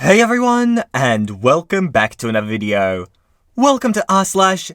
Hey everyone, and welcome back to another video. Welcome to r/TodayIF.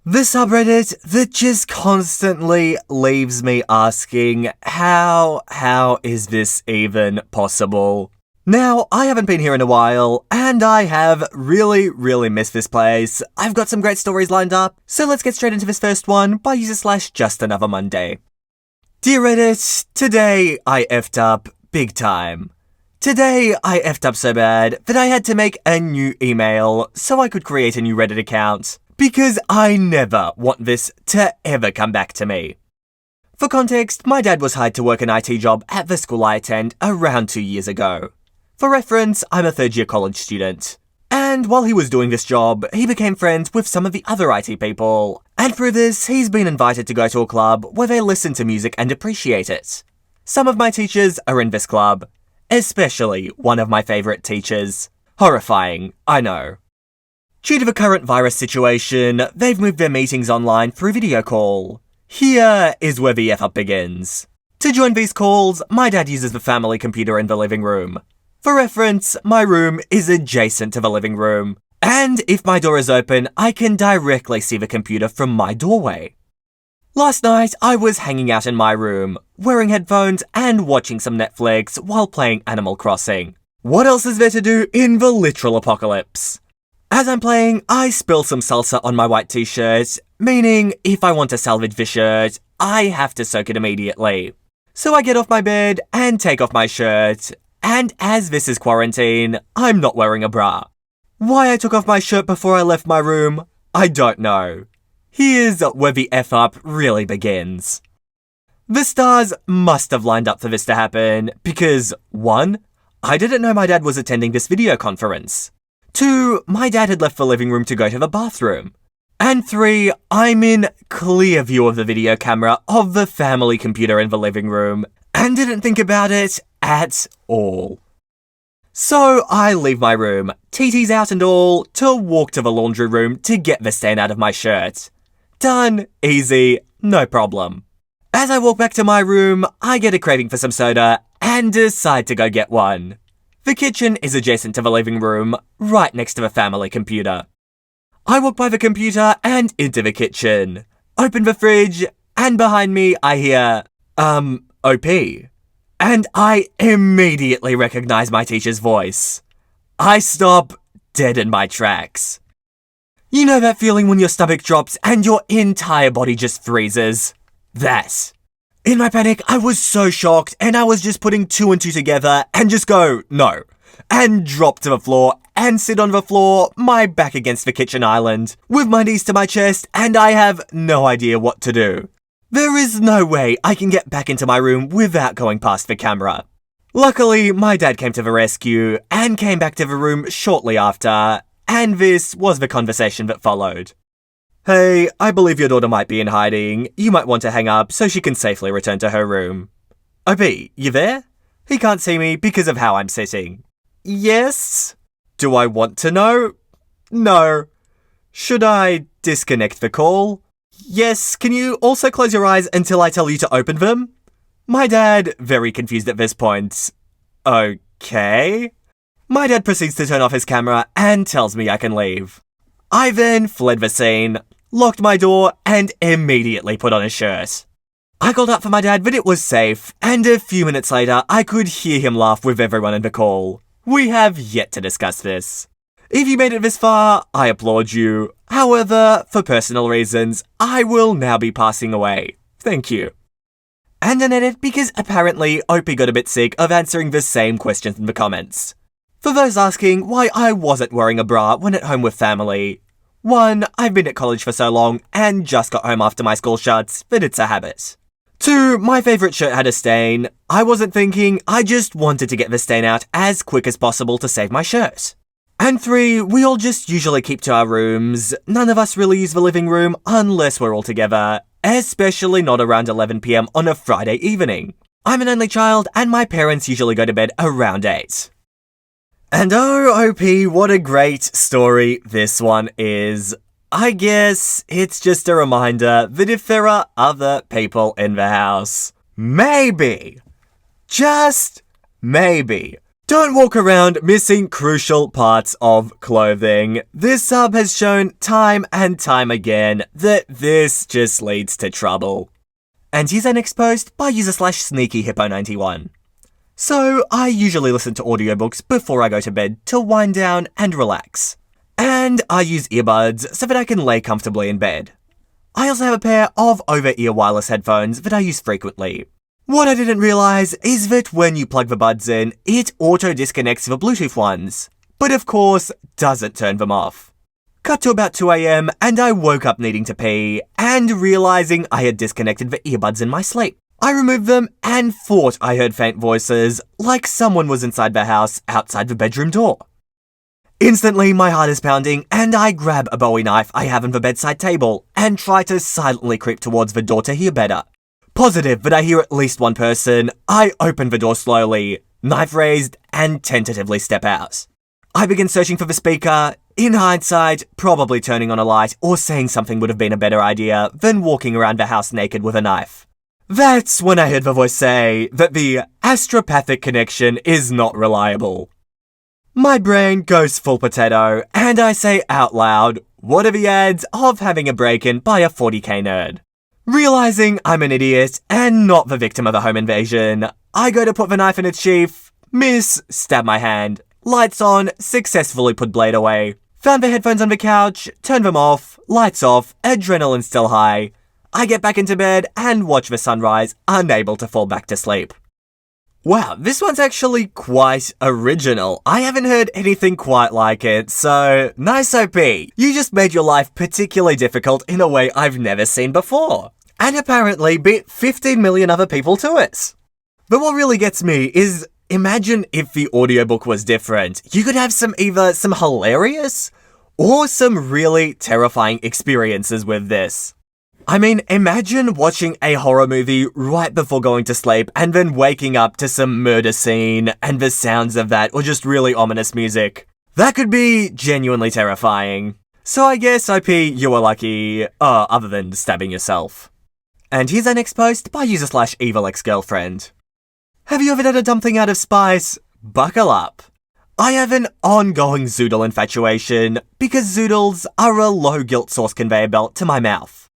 The subreddit that just constantly leaves me asking, how is this even possible? Now, I haven't been here in a while, and I have really missed this place. I've got some great stories lined up, so let's get straight into this first one by user/JustAnotherMonday. Dear Reddit, today I effed up big time. Today, I effed up so bad that I had to make a new email so I could create a new Reddit account, because I never want this to ever come back to me. For context, my dad was hired to work an IT job at the school I attend around 2 years ago. For reference, I'm a third-year college student. And while he was doing this job, he became friends with some of the other IT people, and through this, he's been invited to go to a club where they listen to music and appreciate it. Some of my teachers are in this club. Especially one of my favourite teachers. Horrifying, I know. Due to the current virus situation, they've moved their meetings online through video call. Here is where the F-up begins. To join these calls, my dad uses the family computer in the living room. For reference, my room is adjacent to the living room, and if my door is open, I can directly see the computer from my doorway. Last night, I was hanging out in my room, wearing headphones and watching some Netflix while playing Animal Crossing. What else is there to do in the literal apocalypse? As I'm playing, I spill some salsa on my white t-shirt, meaning if I want to salvage the shirt, I have to soak it immediately. So I get off my bed and take off my shirt, and as this is quarantine, I'm not wearing a bra. Why I took off my shirt before I left my room, I don't know. Here's where the F-up really begins. The stars must have lined up for this to happen because 1. I didn't know my dad was attending this video conference. 2. My dad had left the living room to go to the bathroom. And 3. I'm in clear view of the video camera of the family computer in the living room and didn't think about it at all. So I leave my room, TT's out and all, to walk to the laundry room to get the stain out of my shirt. Done, easy, no problem. As I walk back to my room, I get a craving for some soda and decide to go get one. The kitchen is adjacent to the living room, right next to the family computer. I walk by the computer and into the kitchen, open the fridge, and behind me I hear, OP. And I immediately recognize my teacher's voice. I stop dead in my tracks. You know that feeling when your stomach drops and your entire body just freezes? That. In my panic, I was so shocked and I was just putting 2 and 2 together and just go, no. And drop to the floor and sit on the floor, my back against the kitchen island, with my knees to my chest, and I have no idea what to do. There is no way I can get back into my room without going past the camera. Luckily, my dad came to the rescue and came back to the room shortly after, and this was the conversation that followed. Hey, I believe your daughter might be in hiding. You might want to hang up so she can safely return to her room. OP, you there? He can't see me because of how I'm sitting. Yes? Do I want to know? No. Should I disconnect the call? Yes, can you also close your eyes until I tell you to open them? My dad, very confused at this point. Okay. My dad proceeds to turn off his camera and tells me I can leave. I then fled the scene, locked my door, and immediately put on a shirt. I called out for my dad, but it was safe, and a few minutes later, I could hear him laugh with everyone in the call. We have yet to discuss this. If you made it this far, I applaud you. However, for personal reasons, I will now be passing away. Thank you. And an edit because apparently Opie got a bit sick of answering the same questions in the comments. For those asking why I wasn't wearing a bra when at home with family. 1. I've been at college for so long and just got home after my school shuts, but it's a habit. 2. My favourite shirt had a stain. I wasn't thinking, I just wanted to get the stain out as quick as possible to save my shirt. And 3. We all just usually keep to our rooms. None of us really use the living room unless we're all together, especially not around 11 PM on a Friday evening. I'm an only child and my parents usually go to bed around 8. And oh, OP, what a great story this one is. I guess it's just a reminder that if there are other people in the house, maybe, just maybe, Don't walk around missing crucial parts of clothing. This sub has shown time and time again that this just leads to trouble. And he's unexposed by user/sneakyhippo91. So, I usually listen to audiobooks before I go to bed to wind down and relax. And I use earbuds so that I can lay comfortably in bed. I also have a pair of over-ear wireless headphones that I use frequently. What I didn't realise is that when you plug the buds in, it auto-disconnects the Bluetooth ones, but of course doesn't turn them off. Cut to about 2 AM and I woke up needing to pee and realising I had disconnected the earbuds in my sleep. I removed them and thought I heard faint voices, like someone was inside the house outside the bedroom door. Instantly, my heart is pounding and I grab a Bowie knife I have on the bedside table and try to silently creep towards the door to hear better. Positive that I hear at least one person, I open the door slowly, knife raised, and tentatively step out. I begin searching for the speaker. In hindsight, probably turning on a light or saying something would have been a better idea than walking around the house naked with a knife. That's when I heard the voice say that the astropathic connection is not reliable. My brain goes full potato, and I say out loud, what are the odds of having a break-in by a 40k nerd? Realising I'm an idiot and not the victim of a home invasion, I go to put the knife in its sheath, miss, stab my hand, lights on, successfully put blade away, found the headphones on the couch, turned them off, lights off, adrenaline still high. I get back into bed and watch the sunrise, unable to fall back to sleep. Wow, this one's actually quite original. I haven't heard anything quite like it, so nice OP. You just made your life particularly difficult in a way I've never seen before. And apparently beat 15 million other people to it. But what really gets me is, imagine if the audiobook was different. You could have either some hilarious or some really terrifying experiences with this. I mean, imagine watching a horror movie right before going to sleep and then waking up to some murder scene and the sounds of that, or just really ominous music. That could be genuinely terrifying. So I guess, OP, you were lucky, other than stabbing yourself. And here's unexposed by user/evil-ex-girlfriend. Have you ever done a dumb thing out of spite? Buckle up. I have an ongoing zoodle infatuation because zoodles are a low-guilt sauce conveyor belt to my mouth.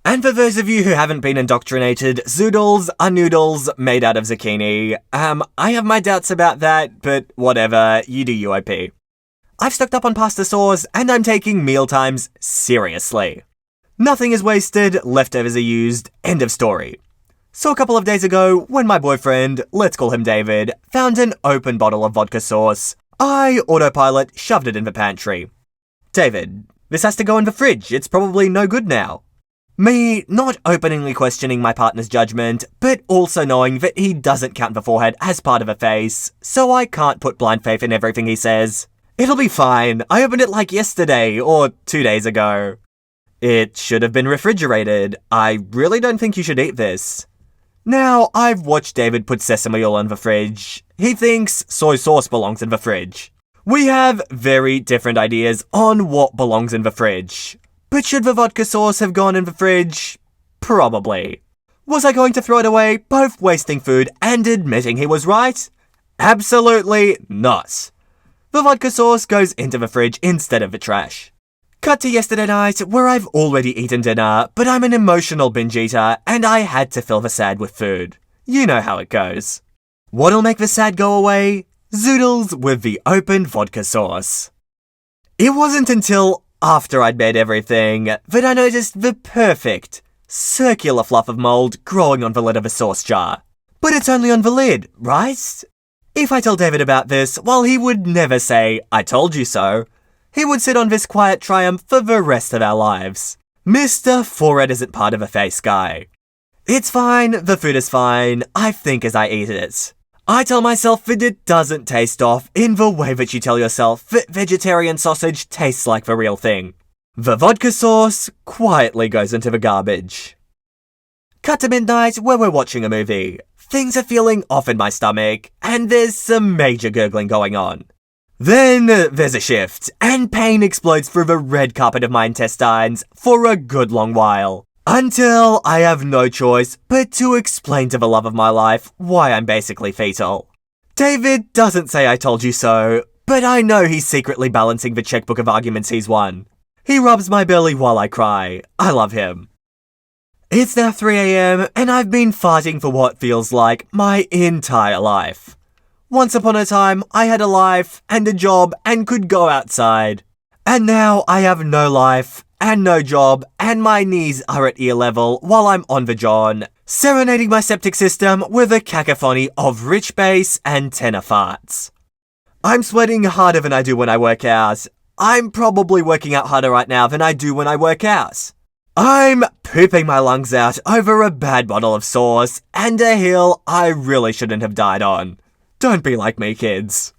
And for those of you who haven't been indoctrinated, zoodles are noodles made out of zucchini. I have my doubts about that, but whatever, you do you, OP. I've stocked up on pasta sauce and I'm taking mealtimes seriously. Nothing is wasted, leftovers are used, end of story. So a couple of days ago, when my boyfriend, let's call him David, found an open bottle of vodka sauce, I autopilot shoved it in the pantry. David, this has to go in the fridge, it's probably no good now. Me not openly questioning my partner's judgment, but also knowing that he doesn't count the forehead as part of a face, so I can't put blind faith in everything he says. It'll be fine, I opened it like yesterday, or 2 days ago. It should have been refrigerated. I really don't think you should eat this. Now, I've watched David put sesame oil in the fridge. He thinks soy sauce belongs in the fridge. We have very different ideas on what belongs in the fridge. But should the vodka sauce have gone in the fridge? Probably. Was I going to throw it away, both wasting food and admitting he was right? Absolutely not. The vodka sauce goes into the fridge instead of the trash. Cut to yesterday night, where I've already eaten dinner, but I'm an emotional binge eater, and I had to fill the sad with food. You know how it goes. What'll make the sad go away? Zoodles with the open vodka sauce. It wasn't until after I'd made everything that I noticed the perfect, circular fluff of mold growing on the lid of a sauce jar. But it's only on the lid, right? If I tell David about this, while he would never say, I told you so, he would sit on this quiet triumph for the rest of our lives. Mr. Forehead isn't part of a face guy. It's fine, the food is fine, I think as I eat it. I tell myself that it doesn't taste off in the way that you tell yourself that vegetarian sausage tastes like the real thing. The vodka sauce quietly goes into the garbage. Cut to midnight where we're watching a movie. Things are feeling off in my stomach, and there's some major gurgling going on. Then there's a shift, and pain explodes through the red carpet of my intestines for a good long while. Until I have no choice but to explain to the love of my life why I'm basically fetal. David doesn't say I told you so, but I know he's secretly balancing the checkbook of arguments he's won. He rubs my belly while I cry. I love him. It's now 3 AM and I've been fighting for what feels like my entire life. Once upon a time, I had a life and a job and could go outside. And now I have no life and no job and my knees are at ear level while I'm on the john, serenading my septic system with a cacophony of rich bass and tenor farts. I'm sweating harder than I do when I work out. I'm probably working out harder right now than I do when I work out. I'm pooping my lungs out over a bad bottle of sauce and a hill I really shouldn't have died on. Don't be like me, kids.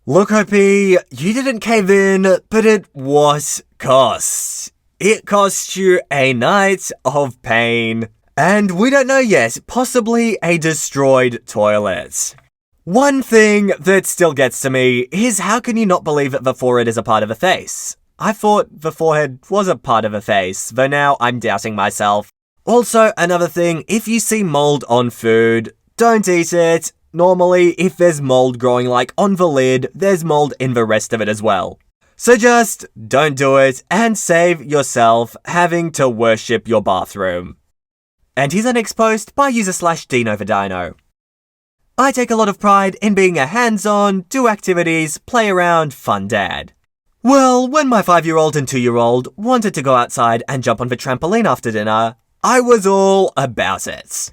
Look, Opie, you didn't cave in, but it was cost. It cost you a night of pain. And we don't know yet, possibly a destroyed toilet. One thing that still gets to me is how can you not believe that the forehead is a part of a face? I thought the forehead was a part of a face, though now I'm doubting myself. Also, another thing, if you see mold on food, don't eat it. Normally, if there's mold growing like on the lid, there's mold in the rest of it as well. So just don't do it and save yourself having to worship your bathroom. And here's our next post by user/DinoVadino. I take a lot of pride in being a hands-on, do activities, play around, fun dad. Well, when my 5-year-old and 2-year-old wanted to go outside and jump on the trampoline after dinner, I was all about it.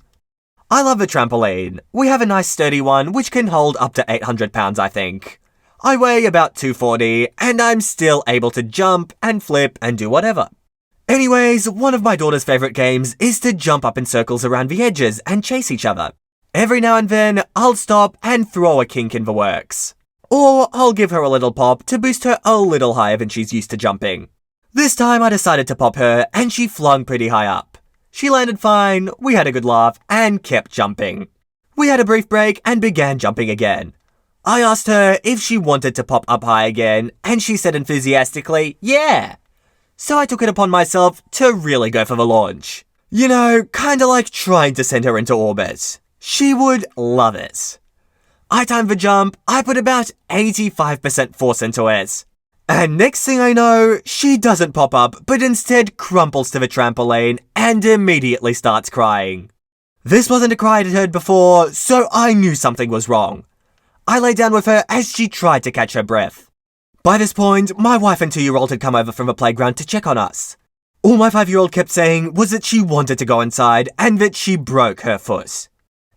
I love the trampoline. We have a nice sturdy one which can hold up to 800 pounds, I think. I weigh about 240 and I'm still able to jump and flip and do whatever. Anyways, one of my daughter's favourite games is to jump up in circles around the edges and chase each other. Every now and then, I'll stop and throw a kink in the works. Or I'll give her a little pop to boost her a little higher than she's used to jumping. This time I decided to pop her and she flung pretty high up. She landed fine, we had a good laugh, and kept jumping. We had a brief break and began jumping again. I asked her if she wanted to pop up high again, and she said enthusiastically, yeah. So I took it upon myself to really go for the launch. You know, kinda like trying to send her into orbit. She would love it. I timed the jump, I put about 85% force into it. And next thing I know, she doesn't pop up, but instead crumples to the trampoline and immediately starts crying. This wasn't a cry I'd heard before, so I knew something was wrong. I lay down with her as she tried to catch her breath. By this point, my wife and 2-year-old had come over from the playground to check on us. All my 5-year-old kept saying was that she wanted to go inside and that she broke her foot.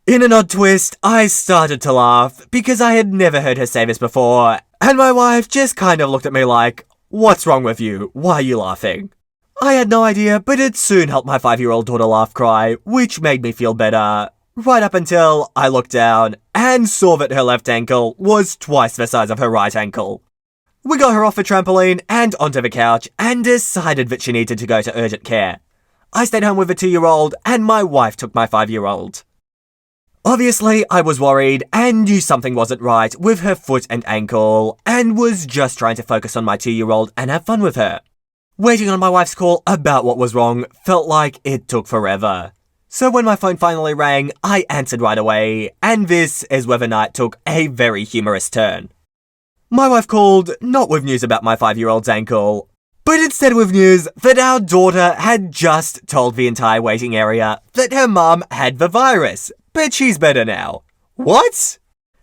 In an odd twist, I started to laugh because I had never heard her say this before, and my wife just kind of looked at me like, what's wrong with you? Why are you laughing? I had no idea, but it soon helped my 5-year-old daughter laugh cry, which made me feel better, right up until I looked down and saw that her left ankle was twice the size of her right ankle. We got her off the trampoline and onto the couch and decided that she needed to go to urgent care. I stayed home with a 2-year-old and my wife took my 5-year-old. Obviously, I was worried and knew something wasn't right with her foot and ankle and was just trying to focus on my 2-year-old and have fun with her. Waiting on my wife's call about what was wrong felt like it took forever. So when my phone finally rang, I answered right away, and this is where the night took a very humorous turn. My wife called, not with news about my 5-year-old's ankle, but instead with news that our daughter had just told the entire waiting area that her mum had the virus, but she's better now. What?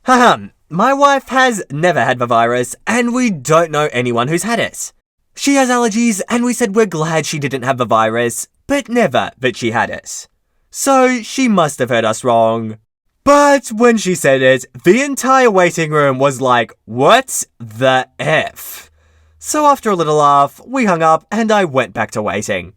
My wife has never had the virus, and we don't know anyone who's had it. She has allergies, and we said we're glad she didn't have the virus, but never that she had it. So she must have heard us wrong. But when she said it, the entire waiting room was like, what the F? So after a little laugh, we hung up and I went back to waiting.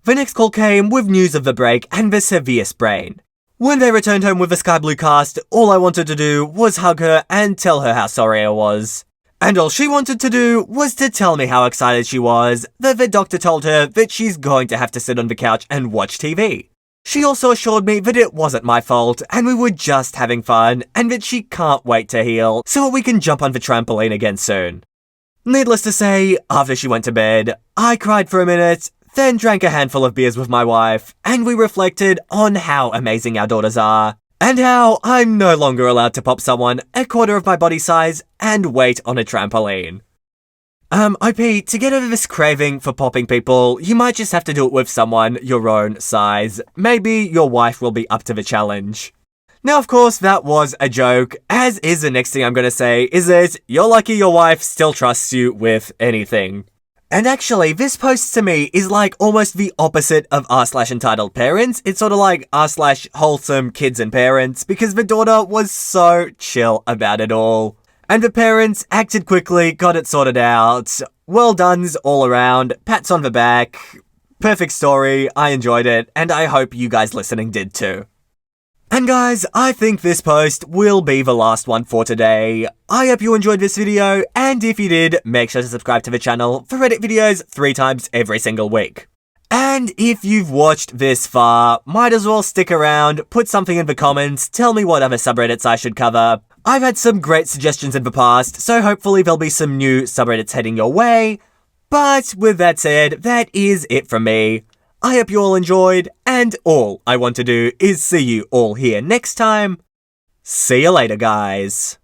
The next call came with news of the break and the severe sprain. When they returned home with the sky blue cast, all I wanted to do was hug her and tell her how sorry I was. And all she wanted to do was to tell me how excited she was that the doctor told her that she's going to have to sit on the couch and watch TV. She also assured me that it wasn't my fault and we were just having fun and that she can't wait to heal so we can jump on the trampoline again soon. Needless to say, after she went to bed, I cried for a minute, then drank a handful of beers with my wife, and we reflected on how amazing our daughters are and how I'm no longer allowed to pop someone a quarter of my body size and wait on a trampoline. OP, to get over this craving for popping people, you might just have to do it with someone your own size. Maybe your wife will be up to the challenge. Now, of course, that was a joke, as is the next thing I'm gonna say, is that you're lucky your wife still trusts you with anything. And actually, this post to me is like almost the opposite of r/entitled parents. It's sort of like r/wholesome kids and parents, because the daughter was so chill about it all. And the parents acted quickly, got it sorted out. Well done's all around, pats on the back. Perfect story, I enjoyed it, and I hope you guys listening did too. And guys, I think this post will be the last one for today. I hope you enjoyed this video, and if you did, make sure to subscribe to the channel for Reddit videos 3 times every single week. And if you've watched this far, might as well stick around, put something in the comments, tell me what other subreddits I should cover. I've had some great suggestions in the past, so hopefully there'll be some new subreddits heading your way. But with that said, that is it from me. I hope you all enjoyed, and all I want to do is see you all here next time. See you later, guys.